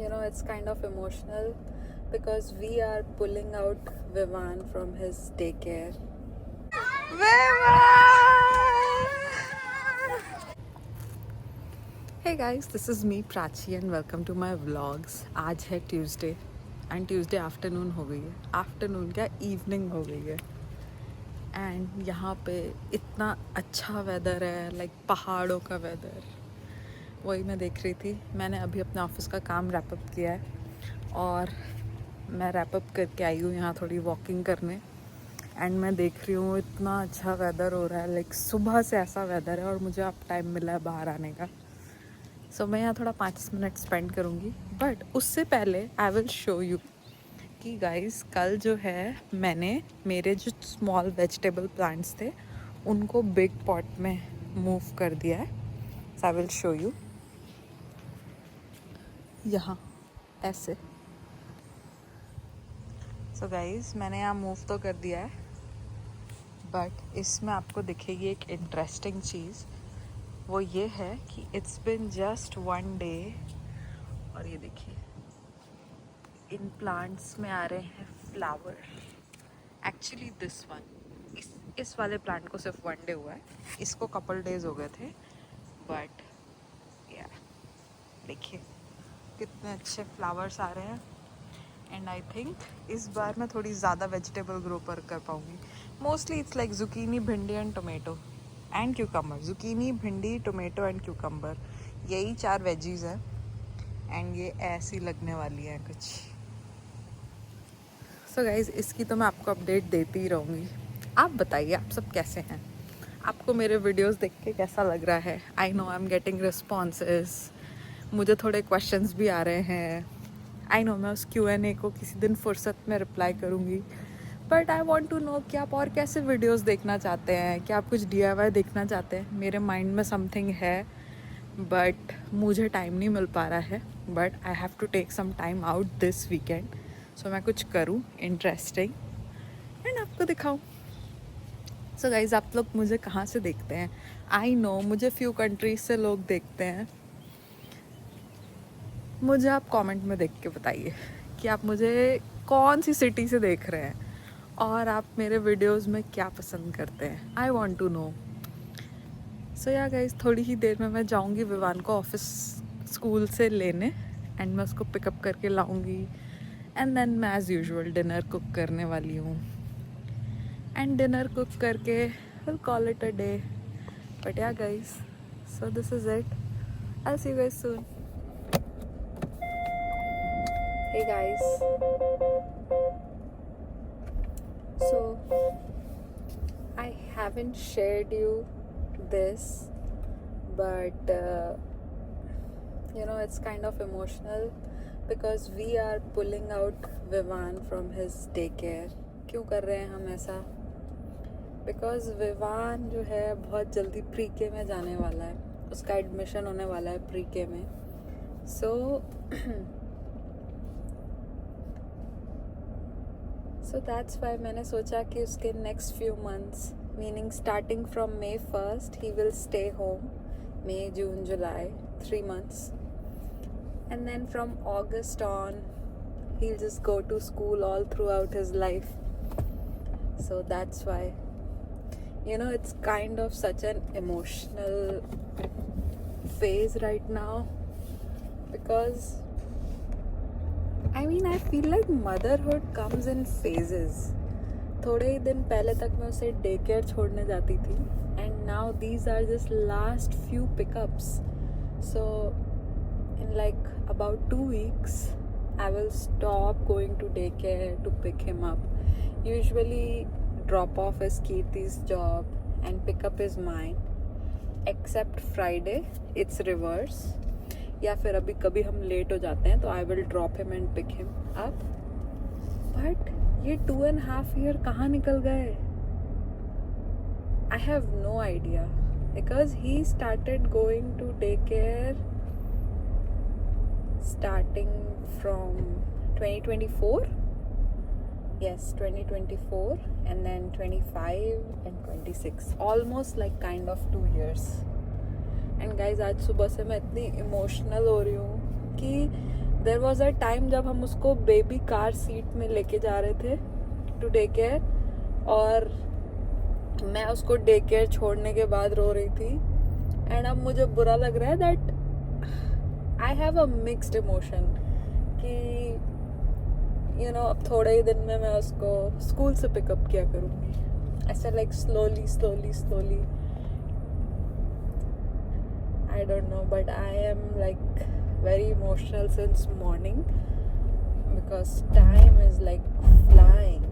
It's kind of emotional because we are pulling out Vivan from his daycare. Hey guys, this is me Prachi and welcome to my vlogs. आज है Tuesday and Tuesday afternoon हो गई है. Afternoon क्या evening हो गई है and यहाँ पे इतना अच्छा वेदर है, लाइक पहाड़ों का वेदर. वही मैं देख रही थी. मैंने अभी अपने ऑफिस का काम रैप अप किया है और मैं रैप अप करके आई हूँ यहाँ थोड़ी वॉकिंग करने. एंड मैं देख रही हूँ इतना अच्छा वेदर हो रहा है, लाइक सुबह से ऐसा वेदर है और मुझे अब टाइम मिला है बाहर आने का. सो मैं यहाँ थोड़ा 5 मिनट स्पेंड करूँगी. बट उससे पहले आई विल शो यू कि गाइस कल जो है मैंने मेरे जो स्मॉल वेजिटेबल प्लांट्स थे उनको बिग पॉट में मूव कर दिया है. सो आई विल शो यू. यहाँ ऐसे. सो गाइस मैंने यहाँ मूव तो कर दिया है बट इसमें आपको दिखेगी एक इंटरेस्टिंग चीज़. वो ये है कि इट्स बिन जस्ट 1 डे और ये देखिए इन प्लांट्स में आ रहे हैं फ्लावर. एक्चुअली दिस वन, इस वाले प्लांट को सिर्फ 1 डे हुआ है, इसको कपल डेज हो गए थे. बट या देखिए कितने अच्छे फ्लावर्स आ रहे हैं. एंड आई थिंक इस बार मैं थोड़ी ज़्यादा वेजिटेबल ग्रो कर पाऊँगी. मोस्टली इट्स लाइक जुकीनी, भिंडी and tomato and cucumber. Zucchini, भिंडी, टोमेटो एंड क्यूकम्बर, यही 4 वेजीज हैं एंड ये ऐसी लगने वाली हैं कुछ. सो गाइज इसकी तो मैं आपको अपडेट देती ही रहूँगी. आप बताइए आप सब कैसे हैं, आपको मेरे वीडियोस देख के कैसा लग रहा है. I know I am getting responses, मुझे थोड़े क्वेश्चंस भी आ रहे हैं. आई नो मैं उस Q&A को किसी दिन फुर्सत में रिप्लाई करूँगी. But I want to know कि आप और कैसे वीडियोस देखना चाहते हैं, कि आप कुछ DIY देखना चाहते हैं. मेरे माइंड में समथिंग है बट मुझे टाइम नहीं मिल पा रहा है. But I have to take some time out this weekend. So मैं कुछ करूँ इंटरेस्टिंग एंड आपको दिखाऊँ. सो गाइज आप लोग मुझे कहाँ से देखते हैं? आई नो मुझे फ्यू कंट्रीज से लोग देखते हैं. मुझे आप कमेंट में देख के बताइए कि आप मुझे कौन सी सिटी से देख रहे हैं और आप मेरे वीडियोस में क्या पसंद करते हैं. I want to know. So yeah guys थोड़ी ही देर में मैं जाऊंगी विवान को ऑफिस स्कूल से लेने एंड मैं उसको पिकअप करके लाऊंगी. एंड देन मैं एज़ यूजुअल डिनर कुक करने वाली हूँ एंड डिनर कुक करके will call it a day. But yeah guys so this is it. I see you guys soon. Hey guys, so I haven't shared you this but it's kind of emotional because we are pulling out Vivan from his daycare. क्यों कर रहे हैं हम ऐसा? Because Vivan जो है बहुत जल्दी pre-K में जाने वाला है, उसका एडमिशन होने वाला है pre-K में. So that's why मैंने सोचा कि उसके next few months, meaning starting from May 1st, he will stay home. May, June, July, 3 months. And then from August on, he'll just go to school all throughout his life. So that's why, it's kind of such an emotional phase right now because I feel like motherhood comes in phases. थोड़े ही दिन पहले तक मैं उसे day care छोड़ने जाती थी and now these are just last few pickups. So in like about 2 weeks I will stop going to daycare to pick him up. Usually drop off is Kirti's job and pick up is mine, except Friday it's reverse. या फिर अभी कभी हम late हो जाते हैं तो I will drop him and pick him up. But ये 2.5 ईयर कहाँ निकल गए? I have no idea because he started going to day care starting from 2024. Yes, 2024 and then 25 and 26. Almost like kind of 2 years. And guys आज सुबह से मैं इतनी emotional हो रही हूँ कि देयर वॉज अ टाइम जब हम उसको बेबी कार सीट में लेके जा रहे थे टू डे केयर, और मैं उसको डे केयर छोड़ने के बाद रो रही थी. एंड अब मुझे बुरा लग रहा है that I have a mixed emotion कि यू नो अब थोड़े ही दिन में मैं उसको स्कूल से पिकअप किया करूँगी. ऐसा like slowly slowly slowly. I don't know, but I am like very emotional since morning because time is like flying.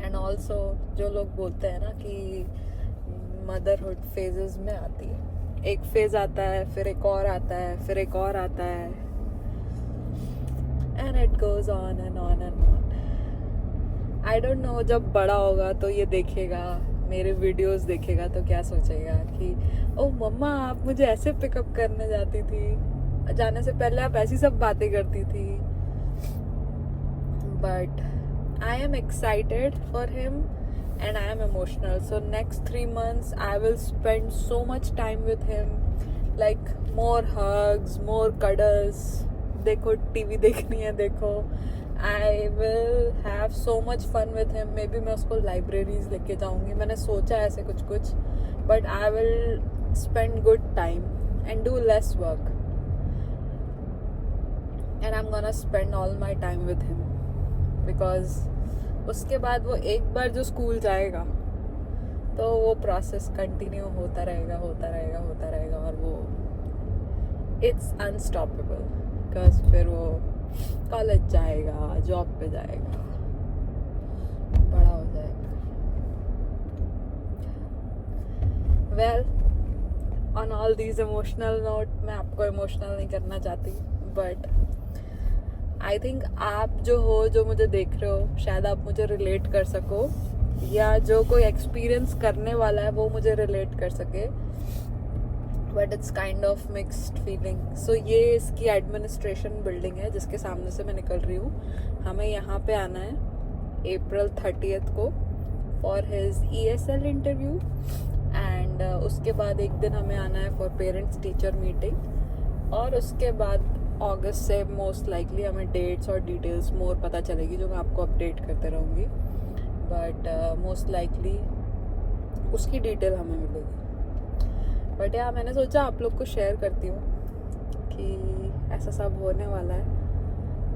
And also जो लोग बोलते हैं ना कि मदरहुड फेजेस में आती है, एक फेज आता है, फिर एक और आता है, फिर एक और आता है, and it goes on and on and on. I don't know, जब बड़ा होगा तो ये देखेगा, मेरे वीडियोस देखेगा तो क्या सोचेगा कि ओ मम्मा आप मुझे ऐसे पिकअप करने जाती थी, जाने से पहले आप ऐसी सब बातें करती थी. But I am excited for him and I am emotional. So next 3 months I will spend so much time with him, like more hugs, more cuddles. देखो टीवी देखनी है देखो. I will have so much fun with him. Maybe मैं उसको libraries लेके जाऊँगी. मैंने सोचा है ऐसे कुछ कुछ. But I will spend good time and do less work. And I'm gonna spend all my time with him. Because उसके बाद वो एक बार जो स्कूल जाएगा तो वो प्रोसेस कंटिन्यू होता रहेगा होता रहेगा होता रहेगा, और वो इट्स अनस्टॉपेबल. बिकॉज फिर वो कॉलेज जाएगा, जॉब पे जाएगा, बड़ा हो जाएगा. Well, on all these emotional note, मैं आपको इमोशनल नहीं करना चाहती, बट आई थिंक आप जो हो, जो मुझे देख रहे हो, शायद आप मुझे रिलेट कर सको, या जो कोई एक्सपीरियंस करने वाला है वो मुझे रिलेट कर सके. But it's kind of mixed feeling. So ये इसकी एडमिनिस्ट्रेशन बिल्डिंग है जिसके सामने से मैं निकल रही हूँ. हमें यहाँ पे आना है April 30th को for his ESL interview. And उसके बाद एक दिन हमें आना है फॉर पेरेंट्स टीचर मीटिंग. और उसके बाद अगस्त से मोस्ट लाइकली हमें डेट्स और डिटेल्स मोर पता चलेगी, जो मैं आपको अपडेट करते रहूँगी. बट मोस्ट लाइकली उसकी डिटेल हमें मिलेगी. बट यार मैंने सोचा आप लोग को शेयर करती हूँ कि ऐसा सब होने वाला है.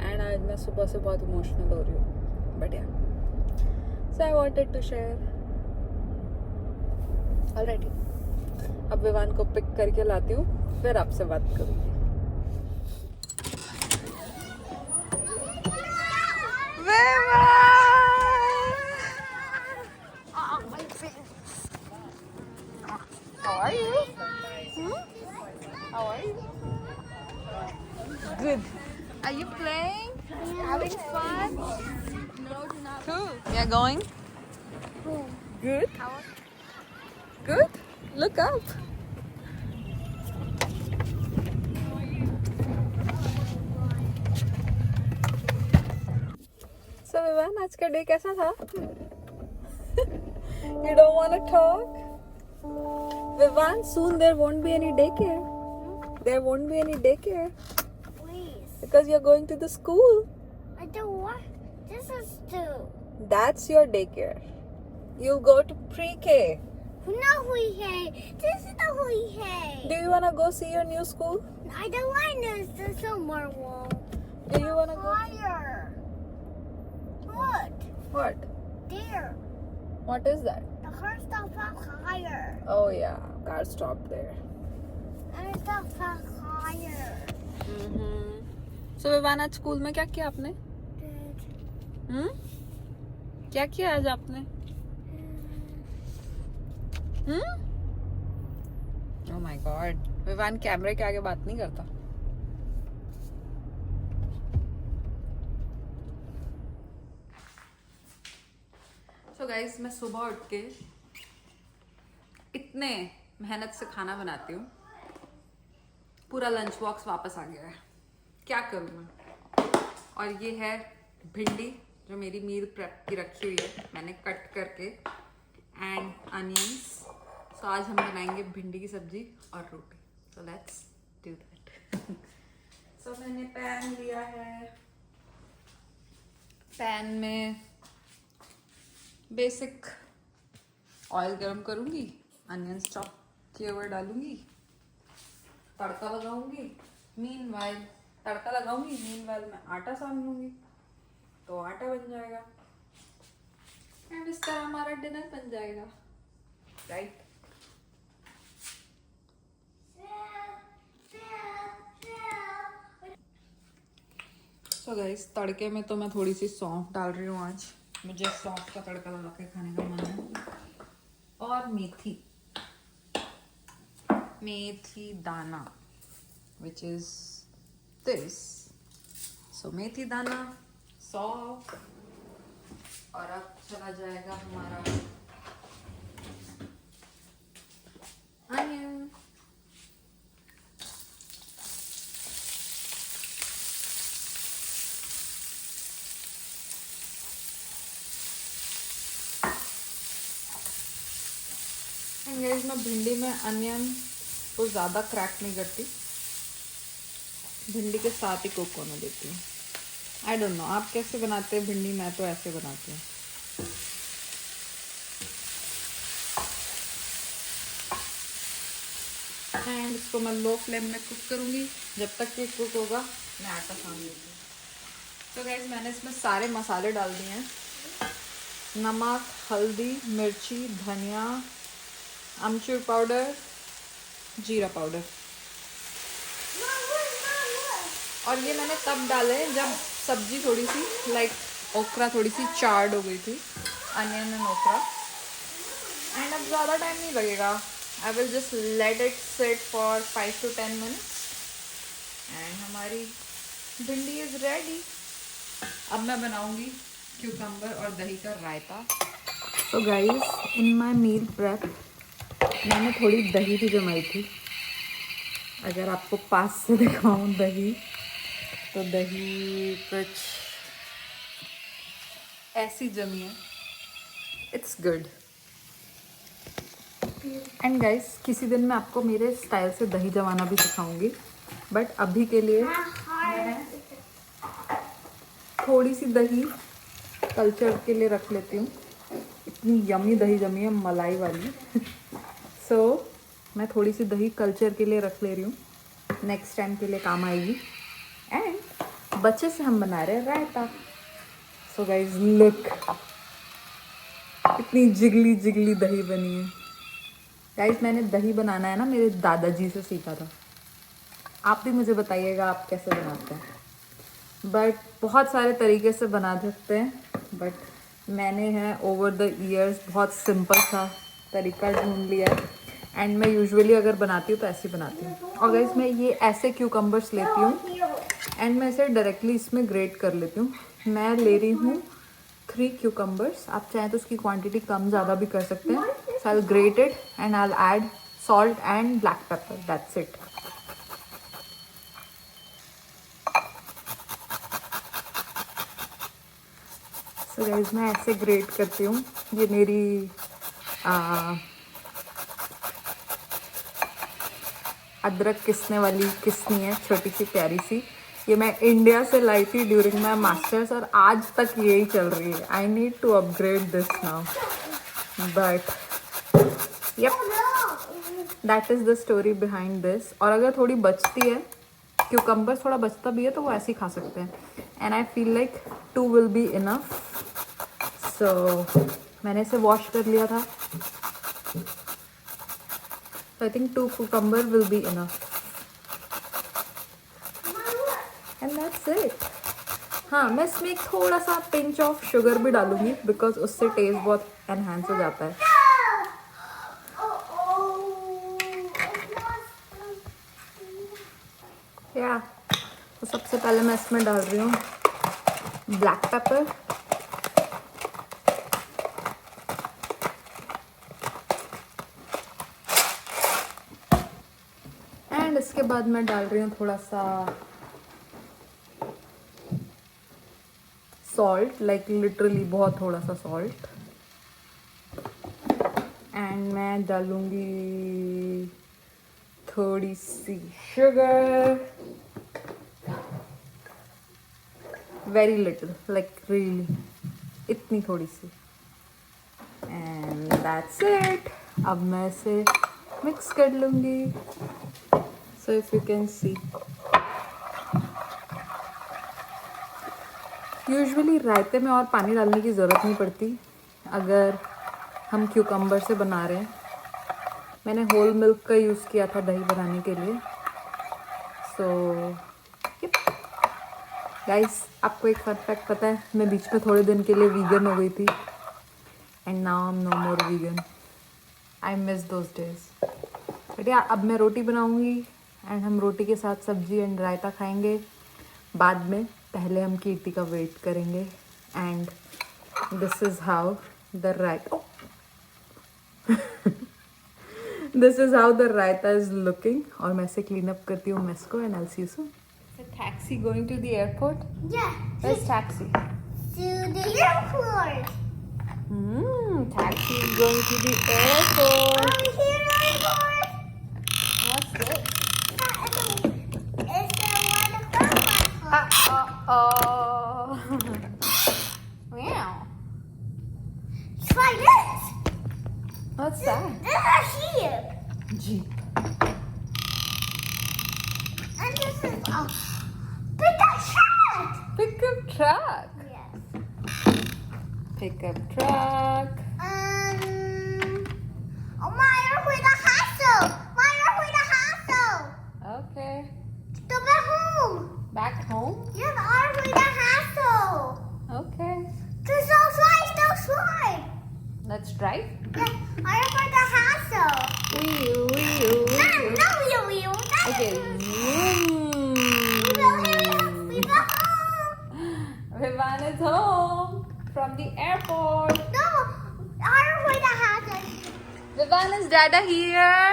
एंड आज मैं सुबह से बहुत इमोशनल हो रही हूँ. बट यार so I wanted to share. Alright, अब विवान को पिक करके लाती हूँ, फिर आपसे बात करूँगी. How are you? How are you? Good. Are you playing? Having fun? No, not. Cool. Yeah, going? Good. Good. Look up. So Vivan, आज का डे कैसा था? You don't want to talk? Vivan, soon there won't be any daycare. There won't be any daycare. Please. Because you're going to the school. I don't want. This is two. That's your daycare. You'll go to pre-K. No Hui-Hei. This is the Hui-Hei. Do you want to go see your new school? I don't want this. There's no more wall. Do you want to go? Higher. What? What? There. What is that? The car stop back higher. Oh yeah, car stop there. And it stop back higher. So Vivaan, आज school में क्या किया आपने? Good. क्या किया आज आपने? Oh my God. Vivaan कैमरे के आगे बात नहीं करता. So guys, मैं सुबह उठ के इतने मेहनत से खाना बनाती हूँ, पूरा लंच बॉक्स वापस आ गया है. क्या करूँ मैं? और ये है भिंडी जो मेरी मील प्रेप की रखी हुई है, मैंने कट करके, एंड अनियंस. सो आज हम बनाएंगे भिंडी की सब्जी और रोटी. So let's do that. So मैंने पैन लिया है, पैन में बेसिक ऑयल गरम करूंगी, अनियन चॉप किए हुए डालूंगी, तड़का लगाऊंगी। मीनवाइल तड़का लगाऊंगी, मीनवाइल मैं आटा सान लूंगी तो आटा बन जाएगा एंड इस तरह हमारा डिनर बन जाएगा, राइट। सो गाइस, तड़के में तो मैं थोड़ी सी सौंफ डाल रही हूँ आज, मुझे सौंफ का तड़का लगा के खाने का मन है। और मेथी, मेथी दाना विच इज दिस। सो मेथी दाना, सौंफ, और अब चला जाएगा हमारा अनियन। गाइस, मैं भिंडी में अनियन को ज़्यादा क्रैक नहीं करती, भिंडी के साथ ही कुक होने देती हूँ। आई डोंट नो आप कैसे बनाते हैं भिंडी, मैं तो ऐसे बनाती हूँ। एंड इसको मैं लो फ्लेम में कुक करूँगी, जब तक ये कुक होगा मैं आटा सान लेती हूँ। तो गाइस, मैंने इसमें सारे मसाले डाल दिए हैं, नमक, हल्दी, मिर्ची, धनिया, अमचूर पाउडर, जीरा पाउडर। और ये मैंने तब डाले जब सब्जी थोड़ी सी लाइक ओकरा थोड़ी सी चार्ड हो गई थी, अनियन एंड ओकरा। एंड अब ज़्यादा टाइम नहीं लगेगा, I will just let it set for 5 to 10 minutes and हमारी भिंडी इज़ रेडी। अब मैं बनाऊंगी क्यूकम्बर और दही का रायता। तो guys, in my meal prep मैंने थोड़ी दही भी जमाई थी। अगर आपको पास से दिखाऊं दही, तो दही कुछ ऐसी जमी है, इट्स गुड। एंड गाइस, किसी दिन मैं आपको मेरे स्टाइल से दही जमाना भी सिखाऊंगी, बट अभी के लिए मैं थोड़ी सी दही कल्चर के लिए रख लेती हूँ। इतनी यमी दही जमी है, मलाई वाली। सो मैं थोड़ी सी दही कल्चर के लिए रख ले रही हूँ, नेक्स्ट टाइम के लिए काम आएगी। एंड बच्चे से हम बना रहे हैं रायता। सो गाइज लुक, इतनी जिगली जिगली दही बनी है। गाइज, मैंने दही बनाना है ना मेरे दादाजी से सीखा था, आप भी मुझे बताइएगा आप कैसे बनाते हैं। बट बहुत सारे तरीके से बना सकते हैं, बट मैंने है ओवर द ईयर्स बहुत सिंपल सा तरीका ढूंढ लिया है। एंड मैं यूजुअली अगर बनाती हूँ तो ऐसे बनाती हूँ। और गाइस, मैं ये ऐसे क्यूकम्बर्स लेती हूँ एंड मैं इसे डायरेक्टली इसमें ग्रेट कर लेती हूँ। मैं ले रही हूँ 3 क्यूकम्बर्स, आप चाहें तो उसकी क्वांटिटी कम ज़्यादा भी कर सकते हैं। So I will grate it and I will add salt and black pepper, that's it. So guys, मैं ऐसे ग्रेट करती हूँ। ये मेरी अदरक किसने वाली किसनी है, छोटी सी प्यारी सी। ये मैं इंडिया से लाई थी ड्यूरिंग माई मास्टर्स और आज तक यही चल रही है। I need to upgrade this now, but yup, that is the story behind this. और अगर थोड़ी बचती है, क्यूकम्बर थोड़ा बचता भी है, तो वो ऐसे ही खा सकते हैं। And I feel like 2 will be enough. So मैंने इसे वॉश कर लिया था, so I think 2 cucumber will be enough and that's it। हाँ, मैं इसमें एक थोड़ा सा पिंच ऑफ शुगर भी डालूंगी बिकॉज उससे टेस्ट बहुत एनहांस हो जाता है। या तो सबसे पहले मैं इसमें डाल रही हूँ ब्लैक पेपर, एंड इसके बाद मैं डाल रही हूँ थोड़ा सा सॉल्ट, लाइक लिटरली बहुत थोड़ा सा सॉल्ट। एंड मैं डालूंगी थोड़ी सी sugar very little, like really इतनी थोड़ी सी. And that's it. अब मैं इसे मिक्स कर लूँगी. So if you can see, usually रायते में और पानी डालने की ज़रूरत नहीं पड़ती अगर हम क्यूकम्बर से बना रहे हैं. मैंने होल मिल्क का यूज़ किया था दही बनाने के लिए. सो गाइस, आपको एक फन फैक्ट पता है, मैं बीच में थोड़े दिन के लिए वीगन हो गई थी. And now I am no more vegan. I miss those days. But yeah अब मैं रोटी बनाऊंगी एंड हम रोटी के साथ सब्जी एंड रायता खाएंगे बाद में. पहले हम कीर्ति का वेट करेंगे. And this is how the raita this is how the raita is looking. और मैं इसे क्लीन अप करती हूँ मेस को. And I will see you soon. Taxi going to the airport? Yeah. Where's taxi? To the airport. Taxi is going to the airport. Oh, here airport. What's this? It's the one of the Meow. Try this. What's that? This is here. Jeep. And this is pickup truck. Pickup truck. Yes. Pickup truck. Oh, Myra with a hassle. Myra with a hassle. Okay. To back home. Back home? Yes, Myra with a hassle. Okay. To so slide, so slide. Let's drive. Yes, Myra with a hassle. Wee-oo. No, you. Okay. We go home. Vivan is home from the airport. No, Myra with a hassle. Vivan, is Dada here?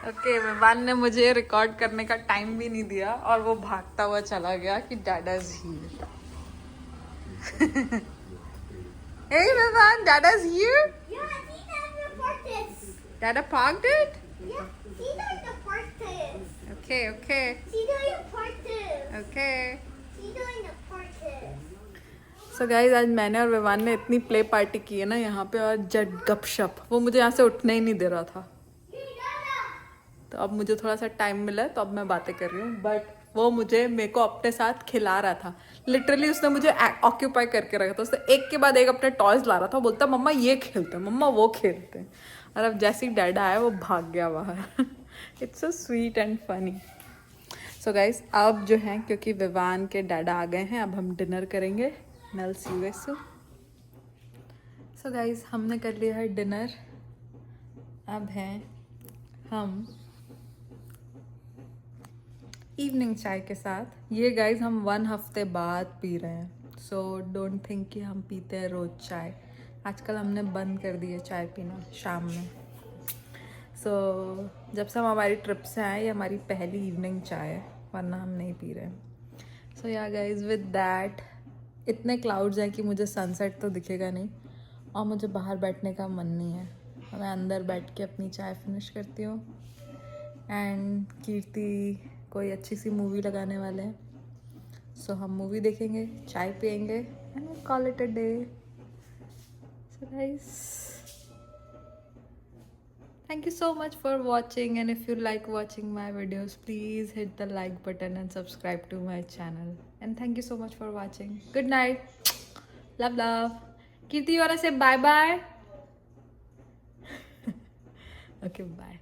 Okay, Vivan ने मुझे record करने का time भी नहीं दिया और वो भागता हुआ चला गया कि dada is here. Hey Vivaan, dada is here. Yeah, see that the park is. Dada parked it. Yeah, see that the park is. Okay. See that the park is. Okay. See that the park is. So guys, आज मैंने और विवान ने इतनी play party की है ना यहाँ पे, और जट गपशप. वो मुझे यहाँ से उठने ही नहीं दे रहा था. तो अब मुझे थोड़ा सा टाइम मिला तो अब मैं बातें कर रही हूँ. बट वो मेरे को अपने साथ खिला रहा था. लिटरली उसने मुझे ऑक्यूपाई करके रखा था. उसने एक के बाद एक अपने टॉयज ला रहा था. बोलता मम्मा ये खेलते हैं, मम्मा वो खेलते हैं. और अब जैसे ही डैडा आया वो भाग गया बाहर. It's so sweet and funny. So guys, अब जो है क्योंकि विवान के डैडा आ गए हैं, अब हम डिनर करेंगे. नल सी यू सो गाइज, हमने कर लिया है डिनर. अब हैं हम इवनिंग चाय के साथ. ये गाइज हम 1 हफ्ते बाद पी रहे हैं. सो डोंट थिंक कि हम पीते हैं रोज़ चाय. आजकल हमने बंद कर दी है चाय पीना शाम में. सो जब से हम हमारी ट्रिप से आए, ये हमारी पहली इवनिंग चाय है, वरना हम नहीं पी रहे हैं. सो या गाइज, विद दैट इतने क्लाउड्स हैं कि मुझे सनसेट तो दिखेगा नहीं और मुझे बाहर बैठने का मन नहीं है. मैं अंदर बैठ के अपनी चाय फिनिश करती हूँ. एंड कीर्ति कोई अच्छी सी मूवी लगाने वाले हैं. सो हम मूवी देखेंगे, चाय पियेंगे and we'll call it a day. So guys, thank you so much for watching, and if you like watching my videos, please hit the like button and subscribe to my channel. And thank you so much for watching. Good night. Love. Kirti, you wanna say bye? Okay, bye.